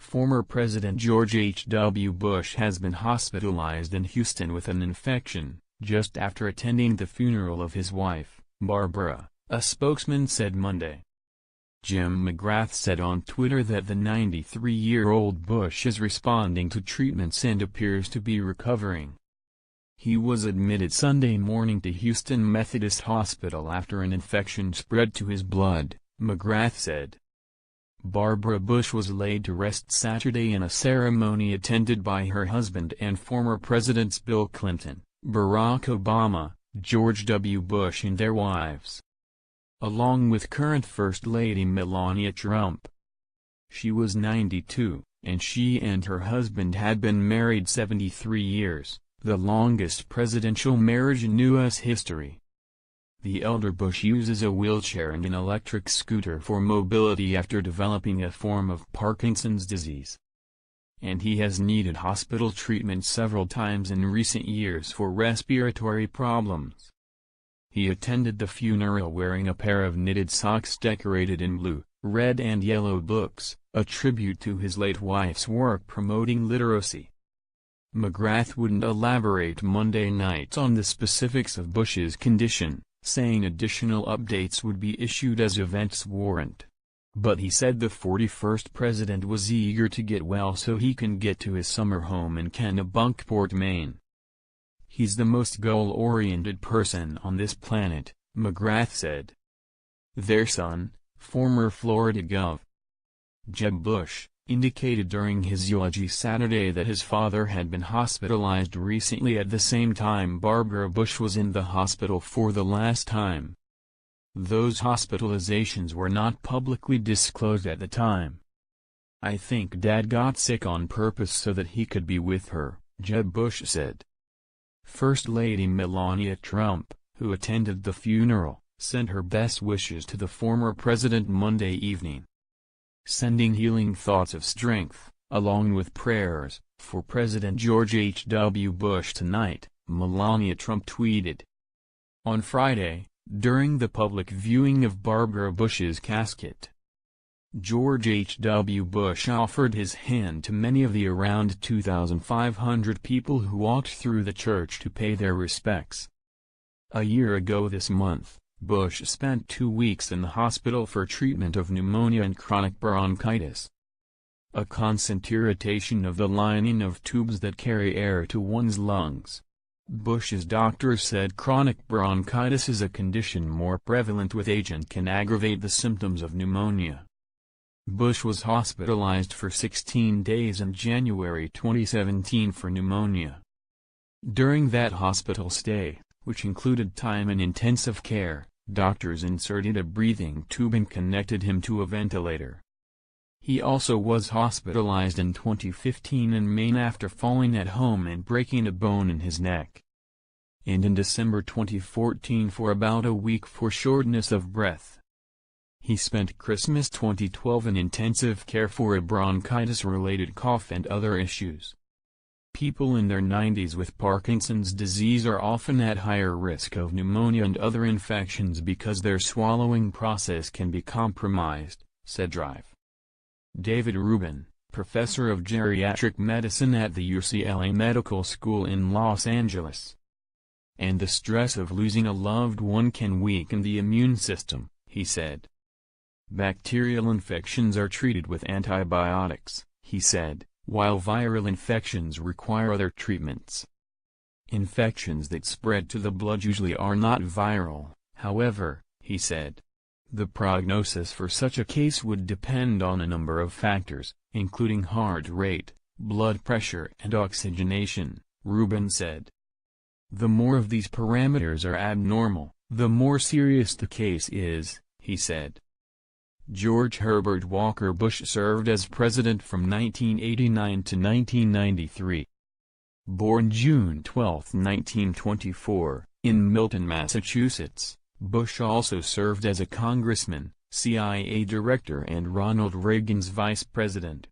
Former President George H.W. Bush has been hospitalized in Houston with an infection, just after attending the funeral of his wife, Barbara, a spokesman said Monday. Jim McGrath said on Twitter that the 93-year-old Bush is responding to treatments and appears to be recovering. He was admitted Sunday morning to Houston Methodist Hospital after an infection spread to his blood, McGrath said. Barbara Bush was laid to rest Saturday in a ceremony attended by her husband and former Presidents Bill Clinton, Barack Obama, George W. Bush and their wives, along with current First Lady Melania Trump. She was 92, and she and her husband had been married 73 years, the longest presidential marriage in U.S. history. The elder Bush uses a wheelchair and an electric scooter for mobility after developing a form of Parkinson's disease. And he has needed hospital treatment several times in recent years for respiratory problems. He attended the funeral wearing a pair of knitted socks decorated in blue, red and yellow books, a tribute to his late wife's work promoting literacy. McGrath wouldn't elaborate Monday night on the specifics of Bush's condition, saying additional updates would be issued as events warrant. But he said the 41st president was eager to get well so he can get to his summer home in Kennebunkport, Maine. He's the most goal-oriented person on this planet, McGrath said. Their son, former Florida Gov. Jeb Bush, indicated during his eulogy Saturday that his father had been hospitalized recently at the same time Barbara Bush was in the hospital for the last time. Those hospitalizations were not publicly disclosed at the time. "I think Dad got sick on purpose so that he could be with her," Jeb Bush said. First Lady Melania Trump, who attended the funeral, sent her best wishes to the former president Monday evening, sending healing thoughts of strength, along with prayers, for President George H.W. Bush tonight, Melania Trump tweeted. On Friday, during the public viewing of Barbara Bush's casket, George H.W. Bush offered his hand to many of the around 2,500 people who walked through the church to pay their respects. A year ago this month, Bush spent 2 weeks in the hospital for treatment of pneumonia and chronic bronchitis, a constant irritation of the lining of tubes that carry air to one's lungs. Bush's doctors said chronic bronchitis is a condition more prevalent with age and can aggravate the symptoms of pneumonia. Bush was hospitalized for 16 days in January 2017 for pneumonia. During that hospital stay, which included time in intensive care, doctors inserted a breathing tube and connected him to a ventilator. He also was hospitalized in 2015 in Maine after falling at home and breaking a bone in his neck, and in December 2014 for about a week for shortness of breath. He spent Christmas 2012 in intensive care for a bronchitis-related cough and other issues. People in their 90s with Parkinson's disease are often at higher risk of pneumonia and other infections because their swallowing process can be compromised, said David Rubin, professor of geriatric medicine at the UCLA Medical School in Los Angeles. And the stress of losing a loved one can weaken the immune system, he said. Bacterial infections are treated with antibiotics, he said, while viral infections require other treatments. Infections that spread to the blood usually are not viral, however, he said. The prognosis for such a case would depend on a number of factors, including heart rate, blood pressure and oxygenation, Rubin said. The more of these parameters are abnormal, the more serious the case is, he said. George Herbert Walker Bush served as president from 1989 to 1993. Born June 12, 1924, in Milton, Massachusetts, Bush also served as a congressman, CIA director and Ronald Reagan's vice president.